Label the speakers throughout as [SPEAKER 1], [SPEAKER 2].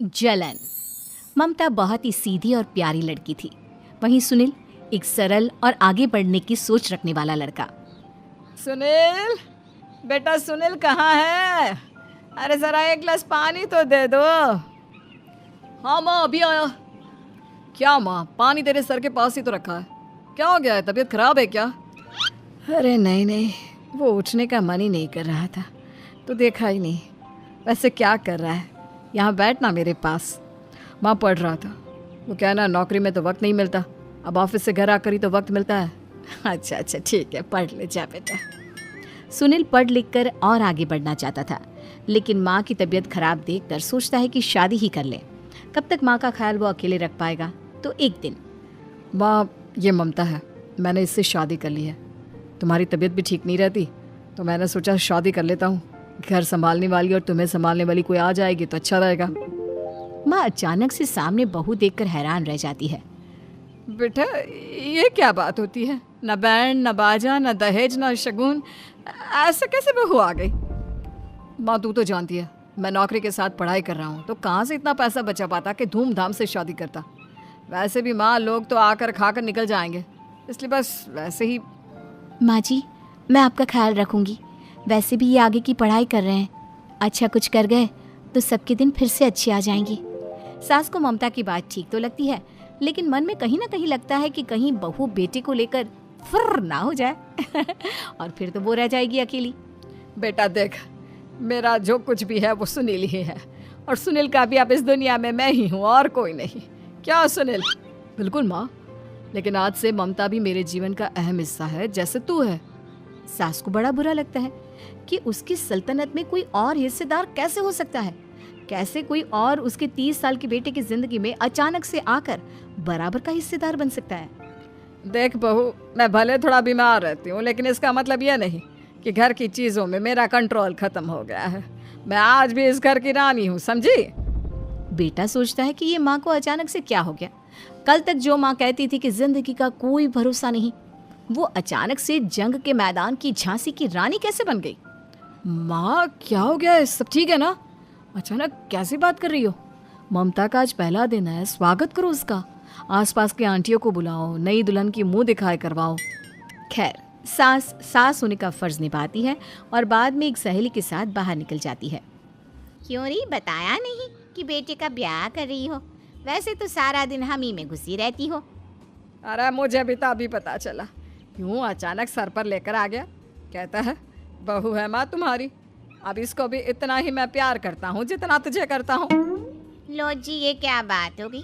[SPEAKER 1] जलन। ममता बहुत ही सीधी और प्यारी लड़की थी, वहीं सुनील एक सरल और आगे बढ़ने की सोच रखने वाला लड़का।
[SPEAKER 2] सुनील, बेटा सुनील कहाँ है? अरे ज़रा एक गिलास पानी तो दे दो। हाँ माँ, अभी आया। क्या माँ, पानी तेरे सर के पास ही तो रखा है, क्या हो गया है? तबीयत खराब है क्या? अरे नहीं नहीं, वो उठने का मन ही नहीं कर रहा था, तो देखा ही नहीं। वैसे क्या कर रहा है? यहाँ बैठ ना मेरे पास। माँ पढ़ रहा था। वो क्या ना, नौकरी में तो वक्त नहीं मिलता, अब ऑफिस से घर आकर ही तो वक्त मिलता है। अच्छा अच्छा ठीक है, पढ़ ले जा बेटा।
[SPEAKER 1] सुनील पढ़ लिख कर और आगे बढ़ना चाहता था, लेकिन माँ की तबीयत खराब देखकर सोचता है कि शादी ही कर ले। कब तक माँ का ख्याल वो अकेले रख पाएगा? तो एक दिन,
[SPEAKER 2] माँ ये ममता है, मैंने इससे शादी कर ली है। तुम्हारी तबीयत भी ठीक नहीं रहती, तो मैंने सोचा शादी कर लेता हूँ। घर संभालने वाली और तुम्हें संभालने वाली कोई आ जाएगी तो अच्छा रहेगा।
[SPEAKER 1] माँ अचानक से सामने बहू देखकर हैरान रह जाती है।
[SPEAKER 2] बेटा ये क्या बात होती है? न बैंड, न बाजा, न दहेज, न शगुन, ऐसे कैसे बहू आ गई? माँ तू तो जानती है, मैं नौकरी के साथ पढ़ाई कर रहा हूँ, तो कहाँ से इतना पैसा बचा पाता कि धूमधाम से शादी करता। वैसे भी माँ, लोग तो आकर खाकर निकल जाएंगे, इसलिए बस वैसे ही।
[SPEAKER 1] माँ जी, मैं आपका ख्याल रखूंगी। वैसे भी ये आगे की पढ़ाई कर रहे हैं, अच्छा कुछ कर गए तो सबके दिन फिर से अच्छे आ जाएंगे। सास को ममता की बात ठीक तो लगती है, लेकिन मन में कहीं ना कहीं लगता है कि कहीं बहू बेटे को लेकर फुर्र ना हो जाए और फिर तो वो रह जाएगी अकेली।
[SPEAKER 2] बेटा देख, मेरा जो कुछ भी है वो सुनील ही है, और सुनील का भी अब इस दुनिया में मैं ही हूँ और कोई नहीं। क्या सुनील? बिल्कुल माँ, लेकिन आज से ममता भी मेरे जीवन का अहम हिस्सा है, जैसे तू है।
[SPEAKER 1] सास को बड़ा बुरा लगता है कि उसकी सल्तनत में कोई और हिस्सेदार कैसे हो सकता है। कैसे कोई और उसके 30 साल के बेटे की जिंदगी में अचानक से आकर बराबर का हिस्सेदार बन सकता है।
[SPEAKER 2] देख बहू, मैं भले थोड़ा बीमार रहती हूँ, लेकिन इसका मतलब यह नहीं कि घर की चीज़ों में मेरा कंट्रोल खत्म हो गया है। मैं आज भी इस घर की रानी हूँ, समझी?
[SPEAKER 1] बेटा सोचता है कि ये माँ को अचानक से क्या हो गया। कल तक जो माँ कहती थी कि जिंदगी का कोई भरोसा नहीं, वो अचानक से जंग के मैदान की झांसी की रानी कैसे बन गई?
[SPEAKER 2] माँ क्या हो गया है? सब ठीक है ना? अचानक कैसी बात कर रही हो? ममता का आज पहला दिन है, स्वागत करो उसका। आसपास की आंटियों को बुलाओ, नई दुल्हन की मुंह दिखाए करवाओ।
[SPEAKER 1] खैर, सास होने का फर्ज निभाती है और बाद में एक सहेली के साथ बाहर निकल जाती है।
[SPEAKER 3] क्यों री बताया नहीं कि बेटे का ब्याह कर रही हो? वैसे तो सारा दिन हम ही में घुसी रहती हो।
[SPEAKER 2] अरे मुझे भी तो अभी पता चला, यूँ अचानक सर पर लेकर आ गया। कहता है बहू है माँ तुम्हारी, अब इसको भी इतना ही मैं प्यार करता हूँ जितना तुझे करता हूँ।
[SPEAKER 3] लो जी, ये क्या बात होगी?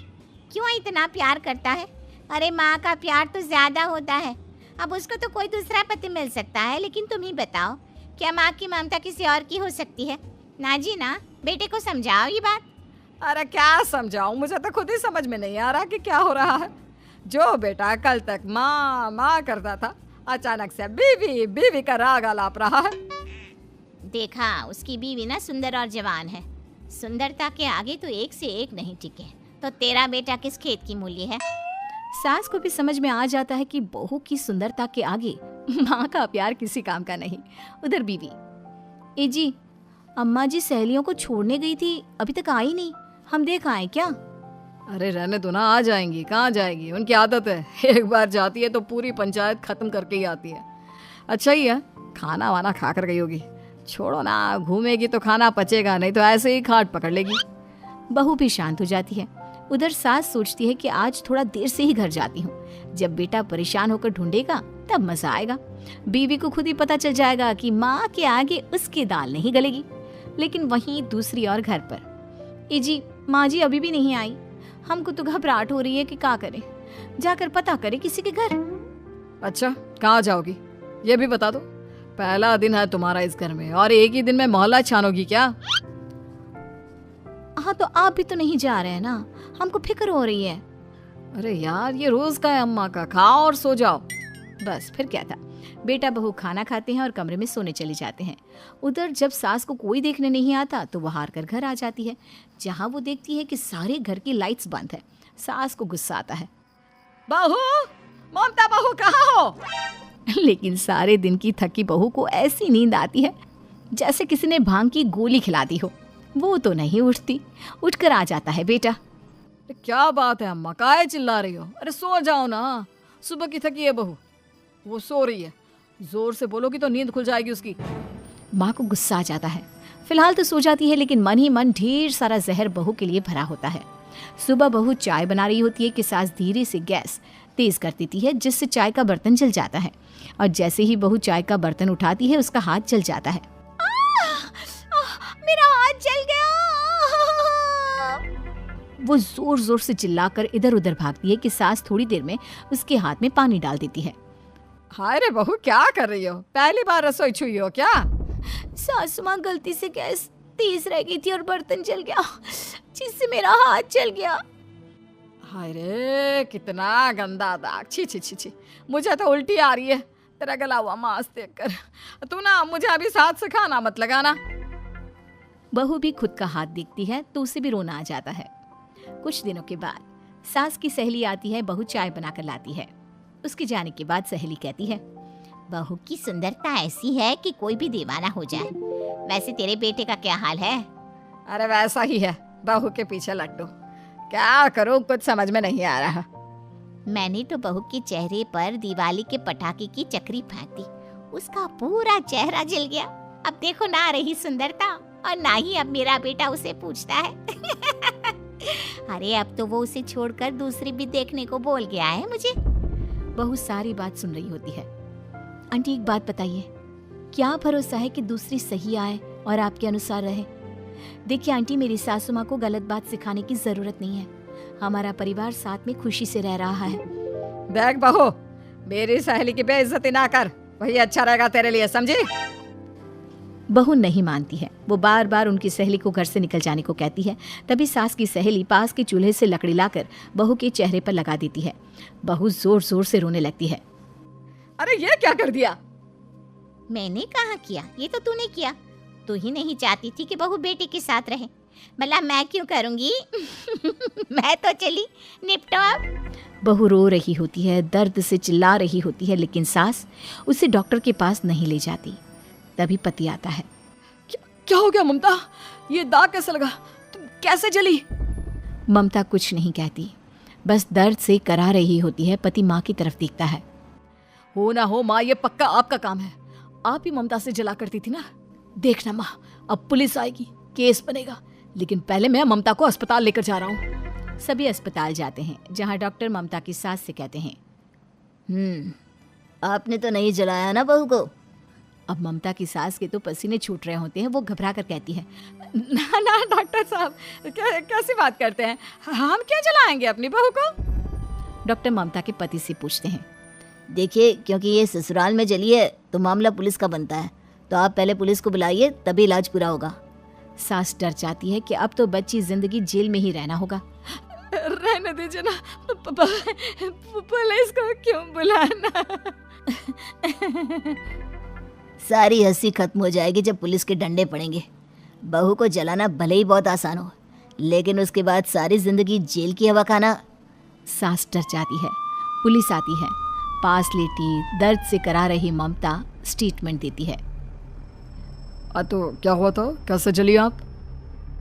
[SPEAKER 3] क्यों इतना प्यार करता है? अरे माँ का प्यार तो ज्यादा होता है। अब उसको तो कोई दूसरा पति मिल सकता है, लेकिन तुम ही बताओ, क्या माँ की ममता किसी और की हो सकती है? ना जी ना, बेटे को समझाओ ये बात।
[SPEAKER 2] अरे क्या समझाऊं, मुझे तो खुद ही समझ में नहीं आ रहा कि क्या हो रहा है। जो बेटा कल तक माँ माँ करता था, अचानक से बीवी बीवी का राग आलाप रहा है।
[SPEAKER 3] देखा, उसकी बीवी ना सुंदर और जवान है। सुंदरता के आगे तो एक से एक नहीं टिके, तो तेरा बेटा किस खेत की मूली है?
[SPEAKER 1] सास को भी समझ में आ जाता है कि बहू की सुंदरता के आगे माँ का प्यार किसी काम का नहीं। उधर बीवी, ए जी, अम्मा जी सहेलियों को छोड़ने गई थी, अभी तक आई नहीं, हम देख आए क्या?
[SPEAKER 2] अरे रहने दो ना, आ जाएंगी। कहाँ जाएगी, उनकी आदत है, एक बार जाती है तो पूरी पंचायत खत्म करके ही आती है। अच्छा ही है, खाना वाना खा कर गई होगी। छोड़ो ना, घूमेगी तो खाना पचेगा, नहीं तो ऐसे ही खाट पकड़ लेगी।
[SPEAKER 1] बहू भी शांत हो जाती है। उधर सास सोचती है कि आज थोड़ा देर से ही घर जाती हूँ, जब बेटा परेशान होकर ढूंढेगा तब मजा आएगा। बीवी को खुद ही पता चल जाएगा कि माँ के आगे उसकी दाल नहीं गलेगी। लेकिन वहीं दूसरी ओर घर पर, ए जी, माँ जी अभी भी नहीं आई, हमको तो घबराहट हो रही है कि क्या करें, जाकर पता करें किसी के घर।
[SPEAKER 2] अच्छा, कहाँ जाओगी ये भी बता दो। पहला दिन है तुम्हारा इस घर में और एक ही दिन में मोहल्ला छानोगी क्या?
[SPEAKER 1] हाँ तो आप भी तो नहीं जा रहे हैं ना, हमको फिक्र हो रही है।
[SPEAKER 2] अरे यार, ये रोज का है अम्मा का, खाओ और सो जाओ।
[SPEAKER 1] बस फिर क्या था। बेटा बहू खाना खाते हैं और कमरे में सोने चले जाते हैं। उधर जब सास को कोई देखने नहीं आता तो वो हार कर घर आ जाती है, जहाँ वो देखती है कि सारे घर की लाइट्स बंद है। सास को गुस्सा आता है,
[SPEAKER 2] बहू, ममता बहू कहाँ हो?
[SPEAKER 1] लेकिन सारे दिन की थकी बहू को ऐसी नींद आती है जैसे किसी ने भांग की गोली खिला दी हो। वो तो नहीं उठती। उठकर आ जाता है बेटा।
[SPEAKER 2] क्या बात है अम्मा, काहे चिल्ला रही हो? अरे सो जाओ ना, सुबह की थकी है बहू, वो सो रही है, जोर से बोलोगी तो नींद खुल जाएगी उसकी।
[SPEAKER 1] माँ को गुस्सा आ जाता है। फिलहाल तो सो जाती है, लेकिन मन ही मन ढेर सारा जहर बहू के लिए भरा होता है। सुबह बहू चाय बना रही होती है कि सास धीरे से गैस तेज कर देती है, जिससे चाय का बर्तन जल जाता है। और जैसे ही बहू चाय का बर्तन उठाती है, उसका हाथ जल जाता है।
[SPEAKER 3] मेरा हाथ जल गया।
[SPEAKER 1] वो जोर जोर से चिल्लाकर इधर उधर भागती है कि सास थोड़ी देर में उसके हाथ में पानी डाल देती है।
[SPEAKER 2] हाय रे बहू, क्या कर रही हो? पहली बार रसोई छुई हो क्या?
[SPEAKER 1] सासू माँ गलती से गैस तेज रह गई थी और बर्तन जल गया, जिससे मेरा हाथ जल गया।
[SPEAKER 2] हाय रे, कितना गंदा दाग, छी छी छी छी, मुझे तो उल्टी आ रही है तेरा गला हुआ मांस देखकर। तू ना मुझे अभी साथ से खाना मत लगाना।
[SPEAKER 1] बहू भी खुद का हाथ देखती है तो उसे भी रोना आ जाता है। कुछ दिनों के बाद सास की सहेली आती है, बहू चाय बनाकर लाती है। उसके जाने के बाद सहेली कहती है,
[SPEAKER 3] बहू की सुंदरता ऐसी है कि कोई भी दीवाना हो जाए। वैसे तेरे बेटे का क्या हाल है?
[SPEAKER 2] अरे वैसा ही है, बहू के पीछे लट्टू। क्या करूं, कुछ समझ में नहीं आ रहा।
[SPEAKER 3] मैंने तो बहू के चेहरे पर दिवाली के पटाखे की चक्री फेंक दी, उसका पूरा चेहरा जल गया। अब देखो ना रही सुंदरता, और ना ही अब मेरा बेटा उसे पूछता है। अरे अब तो वो उसे छोड़कर दूसरी भी देखने को बोल गया है मुझे।
[SPEAKER 1] बहू सारी बात सुन रही होती है। आंटी एक बात बताइए, क्या भरोसा है कि दूसरी सही आए और आपके अनुसार रहे? देखिए आंटी, मेरी सासू माँ को गलत बात सिखाने की जरूरत नहीं है। हमारा परिवार साथ में खुशी से रह रहा है।
[SPEAKER 2] देख बहू, मेरी सहेली की बेइज्जती ना कर, वही अच्छा रहेगा तेरे लिए, समझी?
[SPEAKER 1] बहू नहीं मानती है। वो बार बार उनकी सहेली को घर से निकल जाने को कहती है। तभी सास की सहेली पास के चूल्हे से लकड़ी लाकर बहू के चेहरे पर लगा देती है। बहू जोर जोर से रोने लगती है।
[SPEAKER 2] अरे ये क्या कर दिया?
[SPEAKER 3] मैंने कहाँ किया, ये तो तूने किया। तू ही नहीं चाहती थी कि बहू बेटे के साथ रहे, भला मैं क्यों करूंगी? मैं तो चली, निपटो अब।
[SPEAKER 1] बहू रो रही होती है, दर्द से चिल्ला रही होती है, लेकिन सास उसे डॉक्टर के पास नहीं ले जाती। तभी पति आता है।
[SPEAKER 2] क्या हो गया ममता? ये दाग कैसे लगा? तुम कैसे जली?
[SPEAKER 1] ममता कुछ नहीं कहती, बस दर्द से करा रही होती है। पति माँ की तरफ देखता है।
[SPEAKER 2] हो ना हो माँ, ये पक्का आपका काम है। आप ही ममता से जला करती थी ना। देखना माँ, अब पुलिस आएगी, केस बनेगा, लेकिन पहले मैं ममता को अस्पताल लेकर जा रहा हूँ।
[SPEAKER 1] सभी अस्पताल जाते हैं, जहाँ डॉक्टर ममता की सास से कहते हैं,
[SPEAKER 3] आपने तो नहीं जलाया ना बहू को?
[SPEAKER 1] अब ममता की सास के तो पसीने छूट रहे होते हैं। वो घबरा कर कहती है,
[SPEAKER 2] ना ना डॉक्टर साहब, कैसी बात करते हैं? हम क्या जलाएंगे अपनी बहू को?
[SPEAKER 1] डॉक्टर ममता के पति से पूछते हैं।
[SPEAKER 3] देखिए, क्योंकि ये ससुराल में जली है तो मामला पुलिस का बनता है, तो आप पहले पुलिस को बुलाइए, तभी इलाज पूरा होगा।
[SPEAKER 1] सास डर जाती है कि अब तो बच्ची जिंदगी जेल में ही रहना होगा।
[SPEAKER 2] रहने दीजिए ना, पुलिस को क्यों बुलाना?
[SPEAKER 3] सारी हंसी खत्म हो जाएगी जब पुलिस के डंडे पड़ेंगे। बहू को जलाना भले ही बहुत आसान हो, लेकिन उसके बाद सारी जिंदगी जेल की हवा खाना।
[SPEAKER 1] सास डर जाती है। पुलिस आती है। पास लेटी दर्द से करा रही ममता स्टेटमेंट देती है।
[SPEAKER 2] तो क्या हुआ था? कैसे जली आप?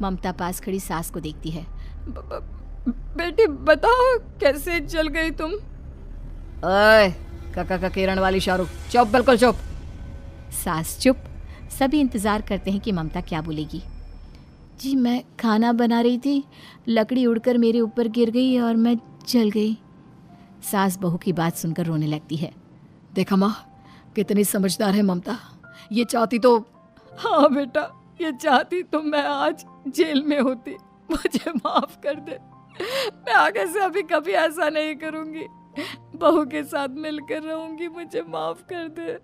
[SPEAKER 1] ममता पास खड़ी सास को देखती है।
[SPEAKER 2] बेटी बताओ, कैसे जल गई तुम? ओए काका का किरण वाली शाहरुख, चुप, बिल्कुल चुप।
[SPEAKER 1] सास चुप। सभी इंतजार करते हैं कि ममता क्या बोलेगी। जी मैं खाना बना रही थी, लकड़ी उड़कर मेरे ऊपर गिर गई और मैं जल गई। सास बहू की बात सुनकर रोने लगती है।
[SPEAKER 2] देखा माँ, कितनी समझदार है ममता। ये चाहती तो, हाँ बेटा, ये चाहती तो मैं आज जेल में होती। मुझे माफ कर दे, मैं आगे से अभी कभी ऐसा नहीं करूँगी। बहू के साथ मिलकर रहूँगी, मुझे माफ कर दे।